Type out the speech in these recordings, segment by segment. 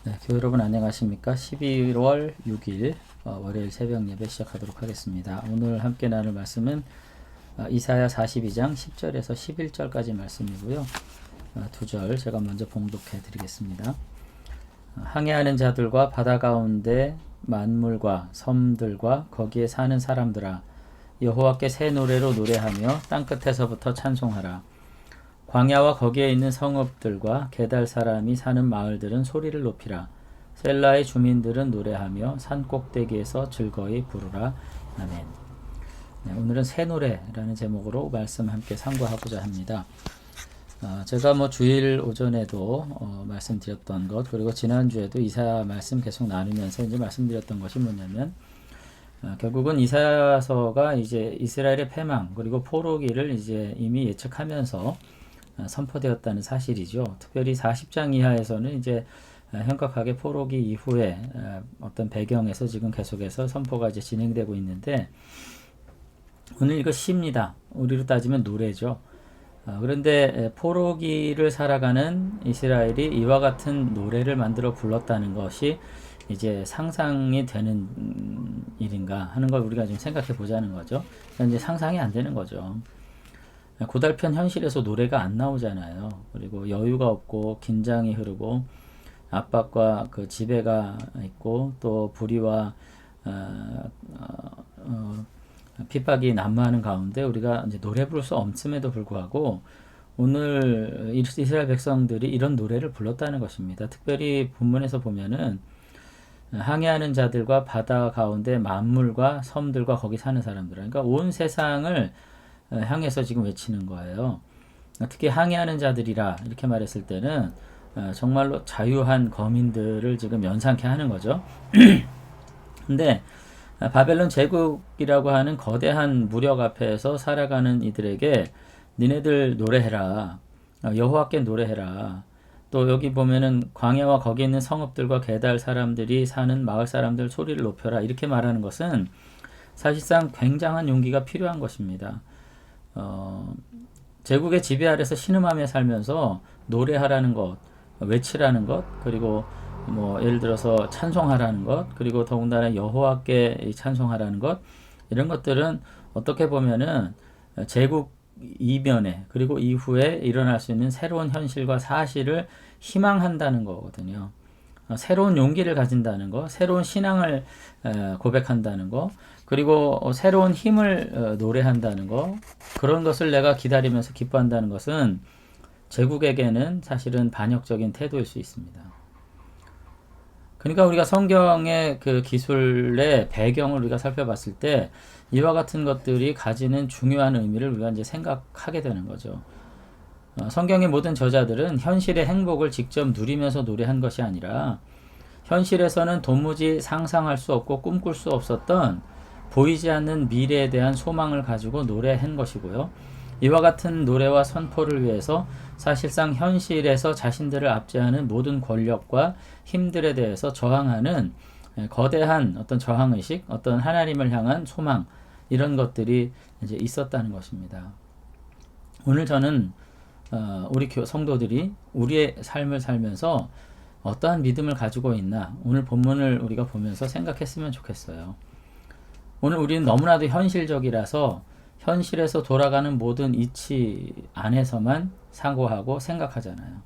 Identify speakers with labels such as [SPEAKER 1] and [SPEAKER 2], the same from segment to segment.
[SPEAKER 1] 네, 교회 여러분 안녕하십니까? 11월 6일 월요일 새벽 예배 시작하도록 하겠습니다. 오늘 함께 나눌 말씀은 이사야 42장 10절에서 11절까지 말씀이고요. 두 절 제가 먼저 봉독해 드리겠습니다. 항해하는 자들과 바다 가운데 만물과 섬들과 거기에 사는 사람들아, 여호와께 새 노래로 노래하며 땅끝에서부터 찬송하라. 광야와 거기에 있는 성읍들과 게달 사람이 사는 마을들은 소리를 높이라. 셀라의 주민들은 노래하며 산 꼭대기에서 즐거이 부르라. 아멘. 네, 오늘은 새 노래라는 제목으로 말씀 함께 상고하고자 합니다. 제가 주일 오전에도 말씀드렸던 것, 그리고 지난주에도 이사야 말씀 계속 나누면서 이제 말씀드렸던 것이 뭐냐면, 결국은 이사야서가 이제 이스라엘의 패망 그리고 포로기를 이제 이미 예측하면서 선포되었다는 사실이죠. 특별히 40장 이하에서는 이제 현격하게 포로기 이후에 어떤 배경에서 지금 계속해서 선포가 이제 진행되고 있는데, 오늘 이거 시입니다. 우리로 따지면 노래죠. 그런데 포로기를 살아가는 이스라엘이 이와 같은 노래를 만들어 불렀다는 것이 이제 상상이 되는 일인가 하는 걸 우리가 좀 생각해 보자는 거죠. 이제 상상이 안 되는 거죠. 고달픈 현실에서 노래가 안 나오잖아요. 그리고 여유가 없고 긴장이 흐르고 압박과 그 지배가 있고 또 불의와 핍박이 난무하는 가운데 우리가 이제 노래 부를 수 없음에도 불구하고 오늘 이스라엘 백성들이 이런 노래를 불렀다는 것입니다. 특별히 본문에서 보면은 항해하는 자들과 바다 가운데 만물과 섬들과 거기 사는 사람들, 그러니까 온 세상을 향해서 지금 외치는 거예요. 특히 항해하는 자들이라 이렇게 말했을 때는 정말로 자유한 거민들을 지금 연상케 하는 거죠. 근데 바벨론 제국이라고 하는 거대한 무력 앞에서 살아가는 이들에게 니네들 노래해라, 여호와께 노래해라. 또 여기 보면은 광야와 거기 있는 성읍들과 게달 사람들이 사는 마을 사람들 소리를 높여라, 이렇게 말하는 것은 사실상 굉장한 용기가 필요한 것입니다. 제국의 지배 아래서 신음하며 살면서 노래하라는 것, 외치라는 것, 그리고 예를 들어서 찬송하라는 것, 그리고 더군다나 여호와께 찬송하라는 것, 이런 것들은 어떻게 보면은 제국 이면에 그리고 이후에 일어날 수 있는 새로운 현실과 사실을 희망한다는 거거든요. 새로운 용기를 가진다는 거, 새로운 신앙을 고백한다는 거, 그리고 새로운 힘을 노래한다는 거, 그런 것을 내가 기다리면서 기뻐한다는 것은 제국에게는 사실은 반역적인 태도일 수 있습니다. 그러니까 우리가 성경의 그 기술의 배경을 우리가 살펴봤을 때 이와 같은 것들이 가지는 중요한 의미를 우리가 이제 생각하게 되는 거죠. 성경의 모든 저자들은 현실의 행복을 직접 누리면서 노래한 것이 아니라 현실에서는 도무지 상상할 수 없고 꿈꿀 수 없었던 보이지 않는 미래에 대한 소망을 가지고 노래한 것이고요. 이와 같은 노래와 선포를 위해서 사실상 현실에서 자신들을 압제하는 모든 권력과 힘들에 대해서 저항하는 거대한 어떤 저항의식, 어떤 하나님을 향한 소망, 이런 것들이 이제 있었다는 것입니다. 오늘 저는 우리 성도들이 우리의 삶을 살면서 어떠한 믿음을 가지고 있나, 오늘 본문을 우리가 보면서 생각했으면 좋겠어요. 오늘 우리는 너무나도 현실적이라서 현실에서 돌아가는 모든 이치 안에서만 상고하고 생각하잖아요.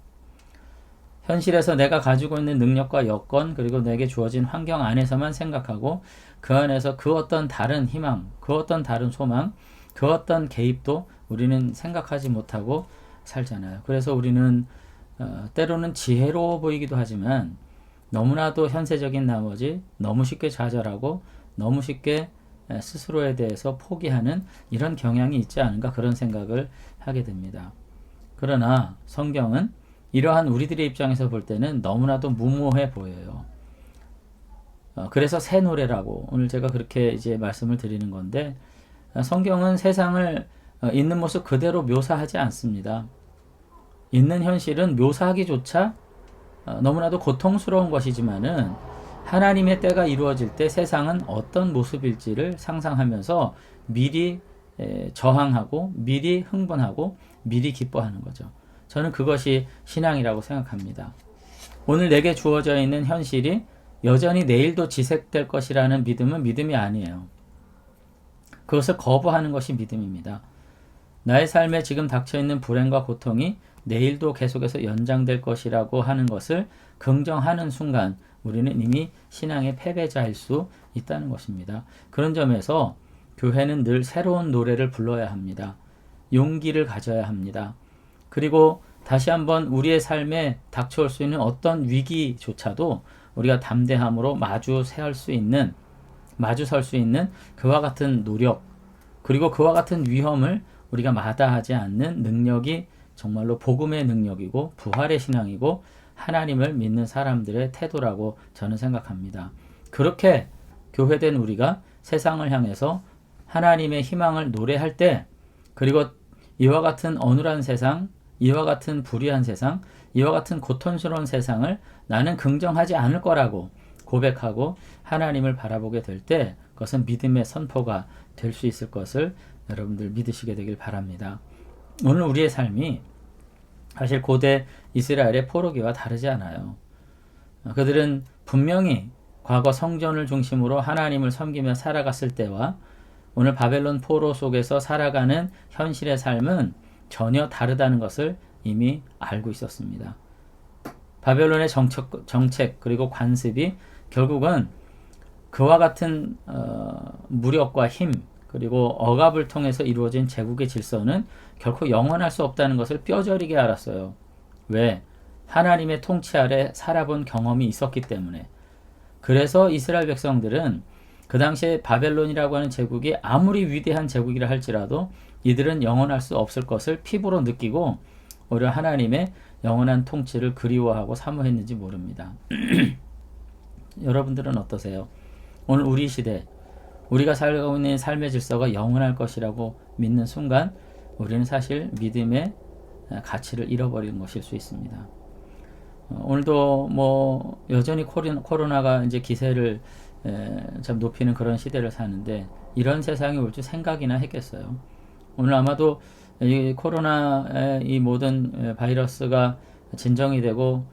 [SPEAKER 1] 현실에서 내가 가지고 있는 능력과 여건, 그리고 내게 주어진 환경 안에서만 생각하고 그 안에서 그 어떤 다른 희망, 그 어떤 다른 소망, 그 어떤 개입도 우리는 생각하지 못하고 살잖아요. 그래서 우리는 때로는 지혜로워 보이기도 하지만 너무나도 현세적인 나머지 너무 쉽게 좌절하고 너무 쉽게 스스로에 대해서 포기하는 이런 경향이 있지 않은가, 그런 생각을 하게 됩니다. 그러나 성경은 이러한 우리들의 입장에서 볼 때는 너무나도 무모해 보여요. 그래서 새 노래라고 오늘 제가 그렇게 이제 말씀을 드리는 건데, 성경은 세상을 있는 모습 그대로 묘사하지 않습니다. 있는 현실은 묘사하기조차 너무나도 고통스러운 것이지만은 하나님의 때가 이루어질 때 세상은 어떤 모습일지를 상상하면서 미리 저항하고 미리 흥분하고 미리 기뻐하는 거죠. 저는 그것이 신앙이라고 생각합니다. 오늘 내게 주어져 있는 현실이 여전히 내일도 지속될 것이라는 믿음은 믿음이 아니에요. 그것을 거부하는 것이 믿음입니다. 나의 삶에 지금 닥쳐있는 불행과 고통이 내일도 계속해서 연장될 것이라고 하는 것을 긍정하는 순간 우리는 이미 신앙의 패배자일 수 있다는 것입니다. 그런 점에서 교회는 늘 새로운 노래를 불러야 합니다. 용기를 가져야 합니다. 그리고 다시 한번 우리의 삶에 닥쳐올 수 있는 어떤 위기조차도 우리가 담대함으로 마주설 수 있는 그와 같은 노력, 그리고 그와 같은 위험을 우리가 마다하지 않는 능력이 정말로 복음의 능력이고 부활의 신앙이고 하나님을 믿는 사람들의 태도라고 저는 생각합니다. 그렇게 교회된 우리가 세상을 향해서 하나님의 희망을 노래할 때, 그리고 이와 같은 어눌한 세상, 이와 같은 불의한 세상, 이와 같은 고통스러운 세상을 나는 긍정하지 않을 거라고 고백하고 하나님을 바라보게 될 때 그것은 믿음의 선포가 될 수 있을 것을 여러분들 믿으시게 되길 바랍니다. 오늘 우리의 삶이 사실 고대 이스라엘의 포로기와 다르지 않아요. 그들은 분명히 과거 성전을 중심으로 하나님을 섬기며 살아갔을 때와 오늘 바벨론 포로 속에서 살아가는 현실의 삶은 전혀 다르다는 것을 이미 알고 있었습니다. 바벨론의 정책 그리고 관습이 결국은 그와 같은 무력과 힘 그리고 억압을 통해서 이루어진 제국의 질서는 결코 영원할 수 없다는 것을 뼈저리게 알았어요. 왜? 하나님의 통치 아래 살아본 경험이 있었기 때문에. 그래서 이스라엘 백성들은 그 당시에 바벨론이라고 하는 제국이 아무리 위대한 제국이라 할지라도 이들은 영원할 수 없을 것을 피부로 느끼고 오히려 하나님의 영원한 통치를 그리워하고 사모했는지 모릅니다. 여러분들은 어떠세요? 오늘 우리 시대, 우리가 살고 있는 삶의 질서가 영원할 것이라고 믿는 순간 우리는 사실 믿음의 가치를 잃어버리는 것일 수 있습니다. 오늘도 뭐 여전히 코로나가 이제 기세를 참 높이는 그런 시대를 사는데 이런 세상이 올 줄 생각이나 했겠어요. 오늘 아마도 이 코로나의 이 모든 바이러스가 진정이 되고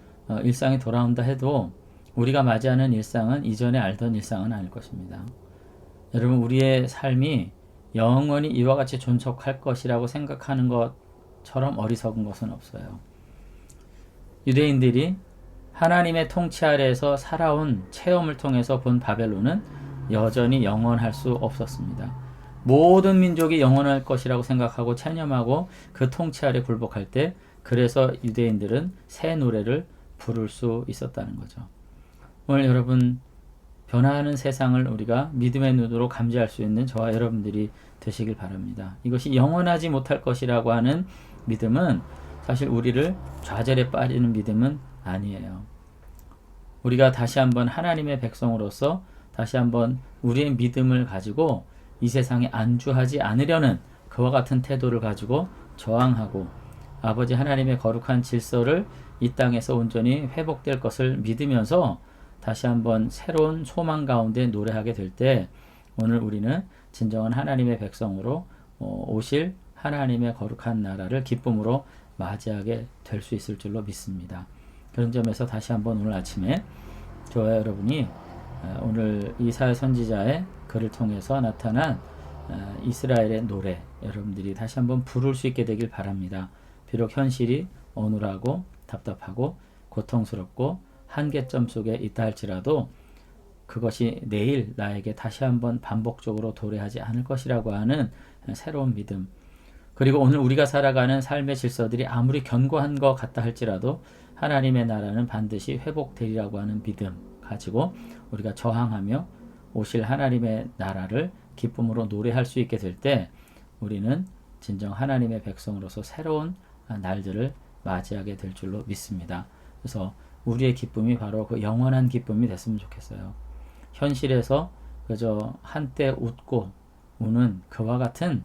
[SPEAKER 1] 일상이 돌아온다 해도 우리가 맞이하는 일상은 이전에 알던 일상은 아닐 것입니다. 여러분, 우리의 삶이 영원히 이와 같이 존속할 것이라고 생각하는 것처럼 어리석은 것은 없어요. 유대인들이 하나님의 통치 아래에서 살아온 체험을 통해서 본 바벨론은 여전히 영원할 수 없었습니다. 모든 민족이 영원할 것이라고 생각하고 체념하고 그 통치 아래 굴복할 때, 그래서 유대인들은 새 노래를 부를 수 있었다는 거죠. 오늘 여러분, 변화하는 세상을 우리가 믿음의 눈으로 감지할 수 있는 저와 여러분들이 되시길 바랍니다. 이것이 영원하지 못할 것이라고 하는 믿음은 사실 우리를 좌절에 빠지는 믿음은 아니에요. 우리가 다시 한번 하나님의 백성으로서 다시 한번 우리의 믿음을 가지고 이 세상에 안주하지 않으려는 그와 같은 태도를 가지고 저항하고 아버지 하나님의 거룩한 질서를 이 땅에서 온전히 회복될 것을 믿으면서 다시 한번 새로운 소망 가운데 노래하게 될 때 오늘 우리는 진정한 하나님의 백성으로 오실 하나님의 거룩한 나라를 기쁨으로 맞이하게 될 수 있을 줄로 믿습니다. 그런 점에서 다시 한번 오늘 아침에 저와 여러분이 오늘 이사야 선지자의 글을 통해서 나타난 이스라엘의 노래 여러분들이 다시 한번 부를 수 있게 되길 바랍니다. 비록 현실이 어눌하고 답답하고 고통스럽고 한계점 속에 있다 할지라도 그것이 내일 나에게 다시 한번 반복적으로 도래하지 않을 것이라고 하는 새로운 믿음, 그리고 오늘 우리가 살아가는 삶의 질서들이 아무리 견고한 것 같다 할지라도 하나님의 나라는 반드시 회복되리라고 하는 믿음 가지고 우리가 저항하며 오실 하나님의 나라를 기쁨으로 노래할 수 있게 될 때 우리는 진정 하나님의 백성으로서 새로운 날들을 맞이하게 될 줄로 믿습니다. 그래서 우리의 기쁨이 바로 그 영원한 기쁨이 됐으면 좋겠어요. 현실에서 그저 한때 웃고 우는 그와 같은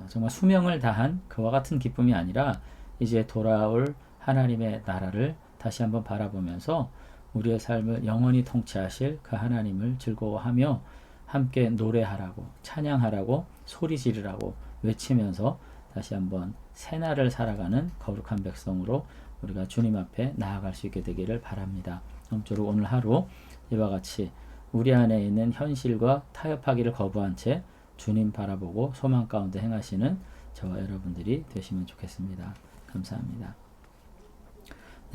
[SPEAKER 1] 정말 수명을 다한 그와 같은 기쁨이 아니라 이제 돌아올 하나님의 나라를 다시 한번 바라보면서 우리의 삶을 영원히 통치하실 그 하나님을 즐거워하며 함께 노래하라고 찬양하라고 소리 지르라고 외치면서 다시 한번 새날을 살아가는 거룩한 백성으로 우리가 주님 앞에 나아갈 수 있게 되기를 바랍니다. 아무쪼록 오늘 하루 이와 같이 우리 안에 있는 현실과 타협하기를 거부한 채 주님 바라보고 소망 가운데 행하시는 저와 여러분들이 되시면 좋겠습니다. 감사합니다.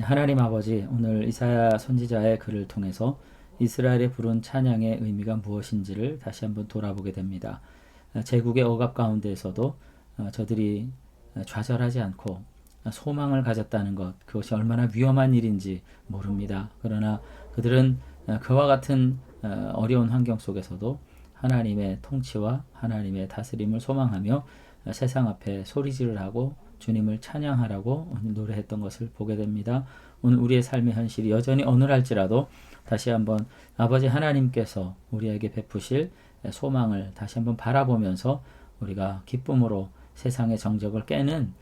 [SPEAKER 1] 하나님 아버지, 오늘 이사야 선지자의 글을 통해서 이스라엘의 부른 찬양의 의미가 무엇인지를 다시 한번 돌아보게 됩니다. 제국의 억압 가운데에서도 저들이 좌절하지 않고 소망을 가졌다는 것, 그것이 얼마나 위험한 일인지 모릅니다. 그러나 그들은 그와 같은 어려운 환경 속에서도 하나님의 통치와 하나님의 다스림을 소망하며 세상 앞에 소리질을 하고 주님을 찬양하라고 노래했던 것을 보게 됩니다. 오늘 우리의 삶의 현실이 여전히 어눌할지라도 다시 한번 아버지 하나님께서 우리에게 베푸실 소망을 다시 한번 바라보면서 우리가 기쁨으로 세상의 정적을 깨는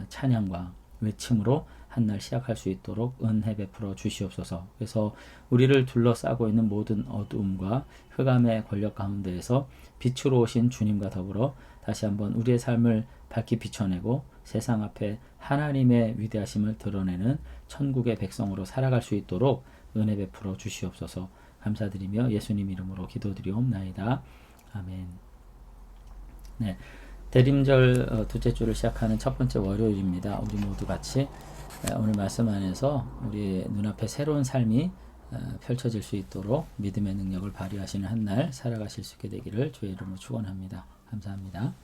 [SPEAKER 1] 찬양과 외침으로 한날 시작할 수 있도록 은혜 베풀어 주시옵소서. 그래서 우리를 둘러싸고 있는 모든 어두움과 흑암의 권력 가운데에서 빛으로 오신 주님과 더불어 다시 한번 우리의 삶을 밝히 비춰내고 세상 앞에 하나님의 위대하심을 드러내는 천국의 백성으로 살아갈 수 있도록 은혜 베풀어 주시옵소서. 감사드리며 예수님 이름으로 기도드리옵나이다. 아멘. 네, 대림절 둘째 주를 시작하는 첫 번째 월요일입니다. 우리 모두 같이 오늘 말씀 안에서 우리 눈앞에 새로운 삶이 펼쳐질 수 있도록 믿음의 능력을 발휘하시는 한 날 살아가실 수 있게 되기를 주의 이름으로 축원합니다. 감사합니다.